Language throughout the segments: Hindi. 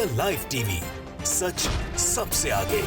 द लाइव टीवी, सच सबसे आगे।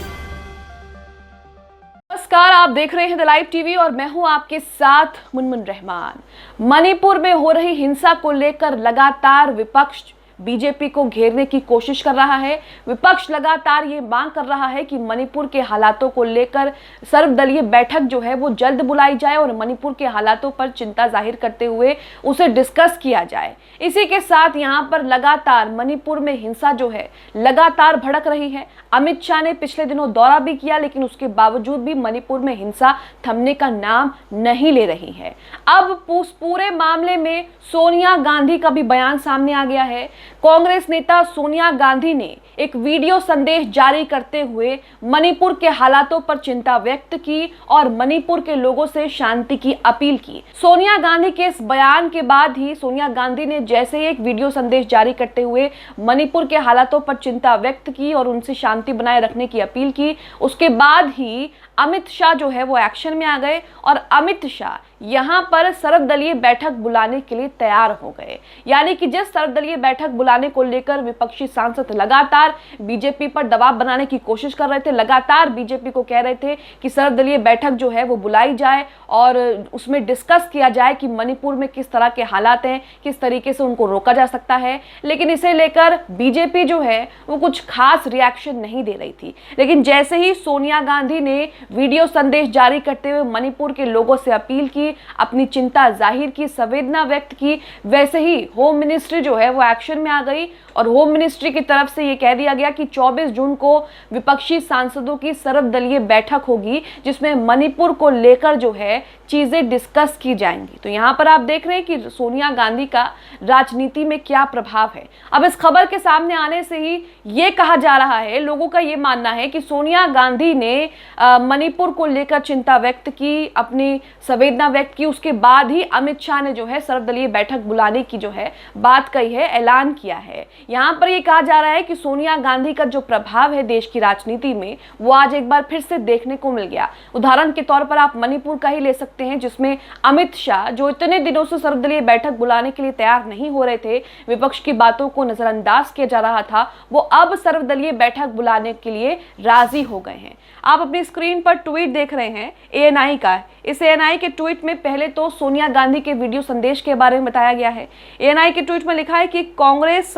नमस्कार, आप देख रहे हैं द लाइव टीवी और मैं हूं आपके साथ मुनमुन रहमान। मणिपुर में हो रही हिंसा को लेकर लगातार विपक्ष बीजेपी को घेरने की कोशिश कर रहा है। विपक्ष लगातार ये मांग कर रहा है कि मणिपुर के हालातों को लेकर सर्वदलीय बैठक जो है वो जल्द बुलाई जाए और मणिपुर के हालातों पर चिंता जाहिर करते हुए उसे डिस्कस किया जाए। इसी के साथ यहाँ पर लगातार मणिपुर में हिंसा जो है लगातार भड़क रही है। अमित शाह ने पिछले दिनों दौरा भी किया, लेकिन उसके बावजूद भी मणिपुर में हिंसा थमने का नाम नहीं ले रही है। अब उस पूरे मामले में सोनिया गांधी का भी बयान सामने आ गया है। कांग्रेस नेता सोनिया गांधी ने एक वीडियो संदेश जारी करते हुए मणिपुर के हालातों पर चिंता व्यक्त की और मणिपुर के लोगों से शांति की अपील की। सोनिया गांधी के इस बयान के बाद ही सोनिया गांधी ने जैसे ही एक वीडियो संदेश जारी करते हुए मणिपुर के हालातों पर चिंता व्यक्त की और उनसे शांति बनाए रखने की अपील की, उसके बाद ही अमित शाह जो है वो एक्शन में आ गए और अमित शाह यहां पर सर्वदलीय बैठक बुलाने के लिए तैयार हो गए। यानी कि जिस सर्वदलीय बैठक बुलाने को लेकर विपक्षी सांसद लगातार बीजेपी पर दबाव बनाने की कोशिश कर रहे थे, लगातार बीजेपी को कह रहे थे कि सर्वदलीय बैठक जो है वो बुलाई जाए और उसमें डिस्कस किया जाए कि मणिपुर में किस तरह के हालात हैं, किस तरीके से उनको रोका जा सकता है। लेकिन इसे लेकर बीजेपी जो है वो कुछ खास रिएक्शन नहीं दे रही थी। लेकिन जैसे ही सोनिया गांधी ने वीडियो संदेश जारी करते हुए मणिपुर के लोगों से अपील की, अपनी चिंता जाहिर की, संवेदना व्यक्त की, वैसे ही होम मिनिस्ट्री जो है वो एक्शन में आ गई और होम मिनिस्ट्री की तरफ से ये कह दिया गया कि 24 जून को विपक्षी सांसदों की सर्वदलीय बैठक होगी जिसमें मणिपुर को लेकर जो है चीजें डिस्कस की जाएंगी। तो यहाँ पर आप देख रहे हैं कि सोनिया गांधी का राजनीति में क्या प्रभाव है। अब इस खबर के सामने आने से ही ये कहा जा रहा है, लोगों का ये मानना है कि सोनिया गांधी ने मणिपुर को लेकर चिंता व्यक्त की, अपनी संवेदना व्यक्त की, उसके बाद ही अमित शाह ने जो है सर्वदलीय बैठक बुलाने की जो है बात कही है, ऐलान किया है। यहाँ पर ये कहा जा रहा है कि सोनिया गांधी का जो प्रभाव है देश की राजनीति में वो आज एक बार फिर से देखने को मिल गया। उदाहरण के तौर पर आप मणिपुर का ही ले सकते हैं, जिसमें अमित शाह जो इतने दिनों से सर्वदलीय बैठक बुलाने के लिए तैयार नहीं हो रहे थे, विपक्ष की बातों को नजरअंदाज किया जा रहा था, वो अब सर्वदलीय बैठक बुलाने के लिए राजी हो गए हैं। आप अपनी स्क्रीन पर ट्वीट देख रहे हैं एएनआई का। इस एएनआई के ट्वीट में पहले तो सोनिया गांधी के वीडियो संदेश के बारे में बताया गया है। एएनआई के ट्वीट में लिखा है कि कांग्रेस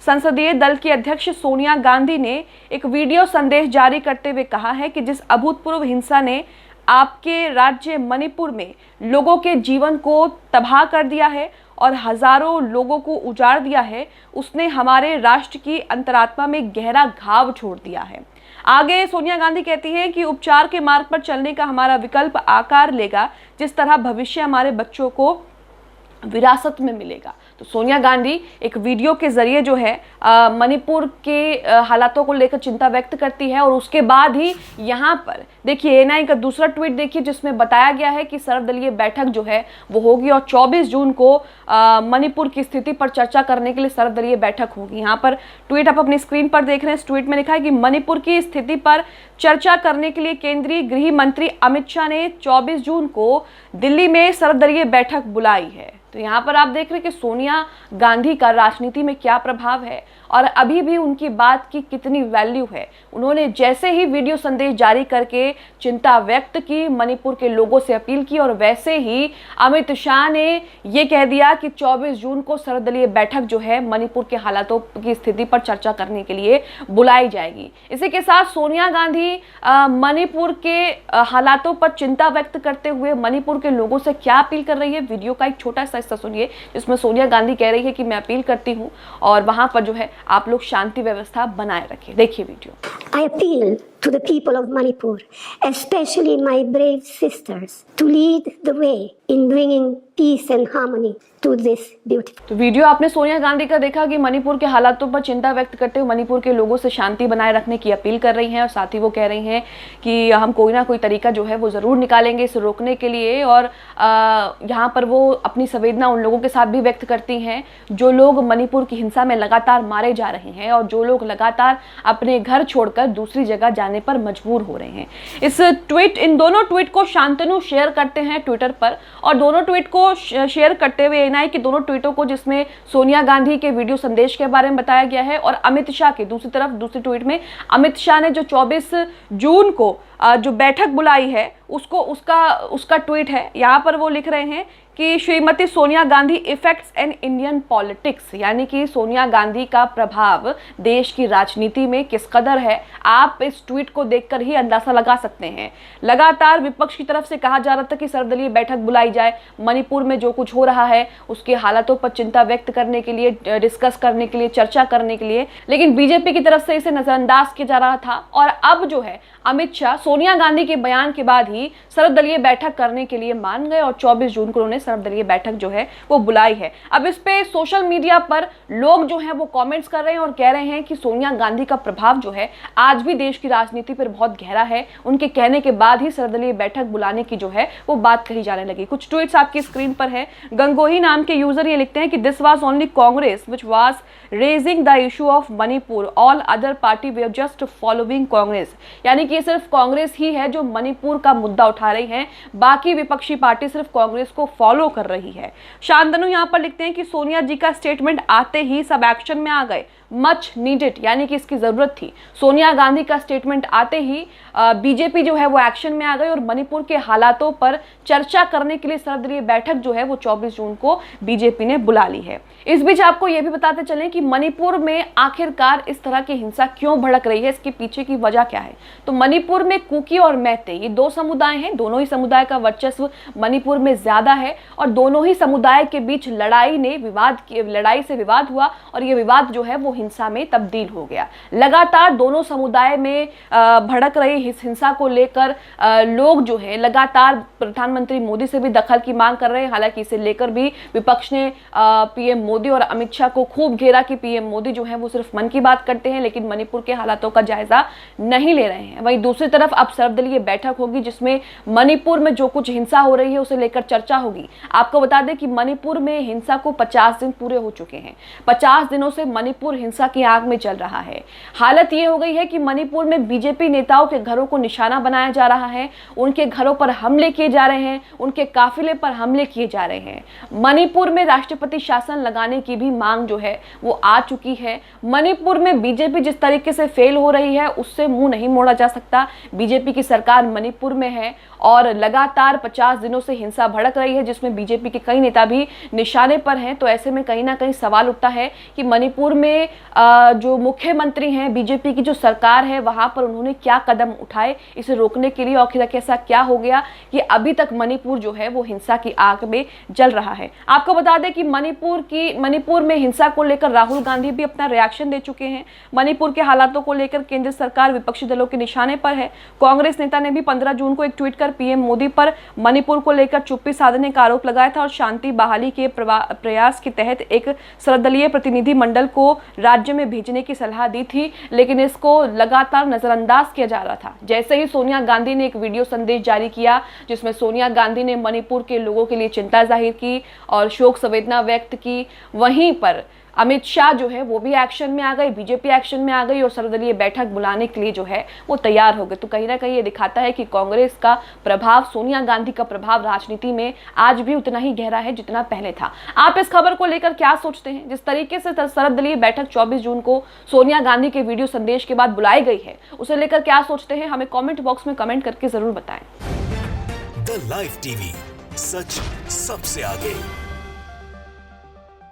संसदीय दल की अध्यक्ष सोनिया गांधी ने एक वीडियो संदेश जारी करते हुए कहा है कि जिस अभूतपूर्व हिंसा ने आपके राज्य मणिपुर में लोगों के जीवन को तबाह कर दिया है और हजारों लोगों को उजाड़ दिया है, उसने हमारे राष्ट्र की अंतरात्मा में गहरा घाव छोड़ दिया है। आगे सोनिया गांधी कहती हैं कि उपचार के मार्ग पर चलने का हमारा विकल्प आकार लेगा, जिस तरह भविष्य हमारे बच्चों को विरासत में मिलेगा। तो सोनिया गांधी एक वीडियो के जरिए जो है मणिपुर के हालातों को लेकर चिंता व्यक्त करती है और उसके बाद ही यहाँ पर देखिए एएनआई का दूसरा ट्वीट देखिए जिसमें बताया गया है कि सर्वदलीय बैठक जो है वो होगी और 24 जून को मणिपुर की स्थिति पर चर्चा करने के लिए सर्वदलीय बैठक होगी। यहाँ पर ट्वीट आप अपनी स्क्रीन पर देख रहे हैं। इस ट्वीट में लिखा है कि मणिपुर की स्थिति पर चर्चा करने के लिए केंद्रीय गृह मंत्री अमित शाह ने 24 जून को दिल्ली में सर्वदलीय बैठक बुलाई है। तो यहाँ पर आप देख रहे हैं कि सोनिया गांधी का राजनीति में क्या प्रभाव है और अभी भी उनकी बात की कितनी वैल्यू है। उन्होंने जैसे ही वीडियो संदेश जारी करके चिंता व्यक्त की, मणिपुर के लोगों से अपील की और वैसे ही अमित शाह ने ये कह दिया कि 24 जून को सर्वदलीय बैठक जो है मणिपुर के हालातों की स्थिति पर चर्चा करने के लिए बुलाई जाएगी। इसी के साथ सोनिया गांधी मणिपुर के हालातों पर चिंता व्यक्त करते हुए मणिपुर के लोगों से क्या अपील कर रही है, वीडियो का एक छोटा सा हिस्सा सुनिए जिसमें सोनिया गांधी कह रही है कि मैं अपील करती हूँ और वहां पर जो है आप लोग शांति व्यवस्था बनाए रखें। देखिए video. I appeal to the people of Manipur, especially my brave sisters, to lead the way in bringing peace and harmony to this beautiful. तो वीडियो आपने सोनिया गांधी का देखा कि मणिपुर के हालातों पर चिंता व्यक्त करते हुए मणिपुर के लोगों से शांति बनाए रखने की अपील कर रही हैं और साथ ही वो कह रही हैं कि हम कोई ना कोई तरीका जो है वो ज़रूर निकालेंगे इसे रोकने के लिए। और यहाँ पर वो अपनी संवेदना उन लोगों के साथ भी व्यक्त करती हैं जो लोग मणिपुर की हिंसा में लगातार मारे जा रहे हैं और जो लोग लगातार अपने घर छोड़कर दूसरी जगह जाने पर मजबूर हो रहे हैं। इन दोनों ट्वीट को शांतनु शेयर करते हैं ट्विटर पर और दोनों ट्वीट को शेयर करते हुए एएनआई के दोनों ट्वीटों को, जिसमें सोनिया गांधी के वीडियो संदेश के बारे में बताया गया है और अमित शाह के दूसरी तरफ दूसरी ट्वीट में अमित शाह ने जो 24 जून को जो बैठक बुलाई है उसका ट्वीट है। यहाँ पर वो लिख रहे हैं कि Shrimati Sonia Gandhi effects in Indian politics, यानी कि सोनिया गांधी का प्रभाव देश की राजनीति में किस कदर है, आप इस ट्वीट को देखकर ही अंदाजा लगा सकते हैं। लगातार विपक्ष की तरफ से कहा जा रहा था कि सर्वदलीय बैठक बुलाई जाए, मणिपुर में जो कुछ हो रहा है उसके हालातों पर चिंता व्यक्त करने के लिए, डिस्कस करने के लिए, चर्चा करने के लिए, लेकिन बीजेपी की तरफ से इसे नजरअंदाज किया जा रहा था। और अब जो है अमित शाह सोनिया गांधी के बयान के बाद ही सर्वदलीय बैठक करने के लिए मान गए और 24 जून को उन्होंने सर्वदलीय बैठक जो है वो बुलाई है। अब इस पे सोशल मीडिया पर लोग जो है वो कमेंट्स कर रहे हैं और कह रहे हैं कि सोनिया गांधी का प्रभाव जो है आज भी देश की राजनीति पर बहुत गहरा है, उनके कहने के बाद ही सर्वदलीय बैठक बुलाने की जो है वो बात कही जाने लगी। कुछ ट्वीट्स आपकी स्क्रीन पर है। गंगोही नाम के यूजर ये लिखते हैं कि this was only Congress which was raising the issue of Manipur, all other party they are just following Congress, यानी कि सिर्फ कांग्रेस ही है जो मणिपुर का मुद्दा उठा रही है, बाकी विपक्षी पार्टी सिर्फ कांग्रेस को फॉलो कर रही है। शांतनु यहाँ पर लिखते हैं कि सोनिया जी का स्टेटमेंट आते ही सब एक्शन में आ गए, मच नीडेड, यानी कि इसकी जरूरत थी। सोनिया गांधी का स्टेटमेंट आते ही बीजेपी जो है वो एक्शन में आ गई और मणिपुर के हालातों पर चर्चा करने के लिए सर्वदलीय बैठक जो है वो 24 जून को बीजेपी ने बुला ली है। इस बीच आपको यह भी बताते चलें कि मणिपुर में आखिरकार इस तरह की हिंसा क्यों भड़क रही है, इसके पीछे की वजह क्या है। तो मणिपुर में कुकी और मैते ये दो समुदाय हैं, दोनों ही समुदाय का वर्चस्व मणिपुर में ज्यादा है और दोनों ही समुदाय के बीच लड़ाई से विवाद हुआ और ये विवाद जो है वो हिंसा में तब्दील हो गया। लगातार दोनों समुदाय में भड़क रही इस हिंसा को लेकर लोग जो है लगातार प्रधानमंत्री मोदी से भी दखल की मांग कर रहे हैं। हालांकि इसे लेकर भी विपक्ष ने पीएम मोदी और अमित शाह को खूब घेरा कि पीएम मोदी जो है वो सिर्फ मन की बात करते हैं लेकिन मणिपुर के हालातों का जायजा नहीं ले रहे हैं। वहीं दूसरी तरफ अब सर्वदलीय बैठक होगी जिसमें मणिपुर में जो कुछ हिंसा हो रही है उसे लेकर चर्चा होगी। आपको बता दें कि मणिपुर में हिंसा को 50 दिन पूरे हो चुके हैं। 50 दिनों से मणिपुर हिंसा की आग में जल रहा है। हालत ये हो गई है कि मणिपुर में बीजेपी नेताओं के घरों को निशाना बनाया जा रहा है, उनके घरों पर हमले किए जा रहे हैं, उनके काफिले पर हमले किए जा रहे हैं। मणिपुर में राष्ट्रपति शासन लगाने की भी मांग जो है वो आ चुकी है। मणिपुर में बीजेपी जिस तरीके से फेल हो रही है उससे मुंह नहीं मोड़ा जा सकता। बीजेपी की सरकार मणिपुर में है और लगातार 50 दिनों से हिंसा भड़क रही है जिसमें बीजेपी के कई नेता भी निशाने पर हैं। तो ऐसे में कहीं ना कहीं सवाल उठता है कि मणिपुर में जो मुख्यमंत्री हैं, बीजेपी की जो सरकार है, वहां पर उन्होंने क्या कदम उठाए इसे रोकने के लिए। आखिर ऐसा क्या हो गया कि अभी तक मणिपुर जो है वो हिंसा की आग में जल रहा है। आपको बता दें कि मणिपुर में हिंसा को लेकर राहुल गांधी भी अपना रिएक्शन दे चुके हैं। मणिपुर के हालातों को लेकर केंद्र सरकार विपक्षी दलों के निशाने पर है। कांग्रेस नेता ने भी 15 जून को एक ट्वीट कर पीएम मोदी पर मणिपुर को लेकर चुप्पी साधने का आरोप लगाया था और शांति बहाली के प्रयास के तहत एक सर्वदलीय प्रतिनिधि मंडल को राज्य में भेजने की सलाह दी थी, लेकिन इसको लगातार नजरअंदाज किया जा रहा था। जैसे ही सोनिया गांधी ने एक वीडियो संदेश जारी किया जिसमें सोनिया गांधी ने मणिपुर के लोगों के लिए चिंता जाहिर की और शोक संवेदना व्यक्त की, वहीं पर अमित शाह जो है वो भी एक्शन में आ गए, बीजेपी एक्शन में आ गई और सर्वदलीय बैठक बुलाने के लिए जो है वो तैयार हो गए। तो कहीं ना कहीं ये दिखाता है कि कांग्रेस का प्रभाव, सोनिया गांधी का प्रभाव राजनीति में आज भी उतना ही गहरा है जितना पहले था। आप इस खबर को लेकर क्या सोचते हैं? जिस तरीके से सर्वदलीय बैठक 24 जून को सोनिया गांधी के वीडियो संदेश के बाद बुलाई गई है, उसे लेकर क्या सोचते हैं? हमें कॉमेंट बॉक्स में कमेंट करके जरूर बताएं। द लाइव टीवी, सच सबसे आगे।